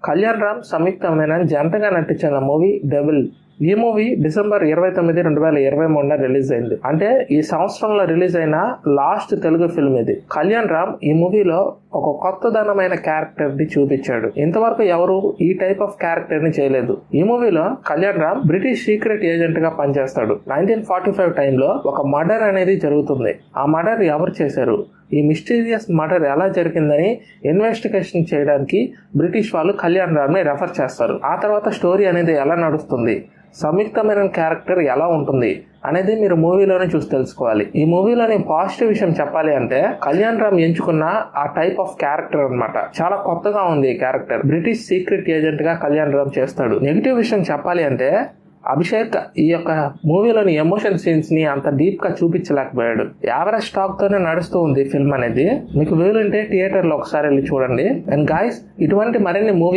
కళ్యాణ్ రామ్, సంయుక్త మీనన్ జంటగా నటించిన movie devil. ఈ మూవీ డిసెంబర్ 29, 2023 రిలీజ్ అయింది. అంటే ఈ సంవత్సరంలో రిలీజ్ అయిన లాస్ట్ తెలుగు ఫిల్మ్ ఇది. కళ్యాణ్ రామ్ ఈ మూవీలో ఒక కొత్తదనమైన క్యారెక్టర్ ని చూపించాడు. ఇంతవరకు ఎవరు ఈ టైప్ ఆఫ్ క్యారెక్టర్ ని చేయలేదు. ఈ మూవీలో Kalyan Ram British secret agent గా పనిచేస్తాడు. 1945 టైంలో ఒక మర్డర్ అనేది జరుగుతుంది. ఆ మర్డర్ ఎవరు చేశారు, ఈ మిస్టీరియస్ మర్డర్ ఎలా జరిగిందని ఇన్వెస్టిగేషన్ చేయడానికి బ్రిటిష్ వాళ్ళు కళ్యాణ్ రామ్ ని రెఫర్ చేస్తారు. ఆ తర్వాత స్టోరీ అనేది ఎలా నడుస్తుంది, సంయుక్తమైన క్యారెక్టర్ ఎలా ఉంటుంది అనేది మీరు మూవీలోనే చూసి తెలుసుకోవాలి. ఈ మూవీలోని పాజిటివ్ విషయం చెప్పాలి అంటే కళ్యాణ్ రామ్ ఎంచుకున్న ఆ టైప్ ఆఫ్ క్యారెక్టర్ అన్నమాట. చాలా కొత్తగా ఉంది ఈ క్యారెక్టర్. బ్రిటిష్ సీక్రెట్ ఏజెంట్ గా కళ్యాణ్ రామ్ చేస్తాడు. నెగిటివ్ విషయం చెప్పాలి అంటే అభిషేక్ ఈ యొక్క మూవీలోని ఎమోషన్ సీన్స్ ని అంత డీప్ గా చూపించలేకపోయాడు. యావరేజ్ స్టాక్ తోనే నడుస్తూ ఉంది ఫిల్మ్ అనేది. మీకు వీలుంటే థియేటర్ లో ఒకసారి వెళ్ళి చూడండి. అండ్ గాయ్స్, ఇటువంటి మరిన్ని మూవీ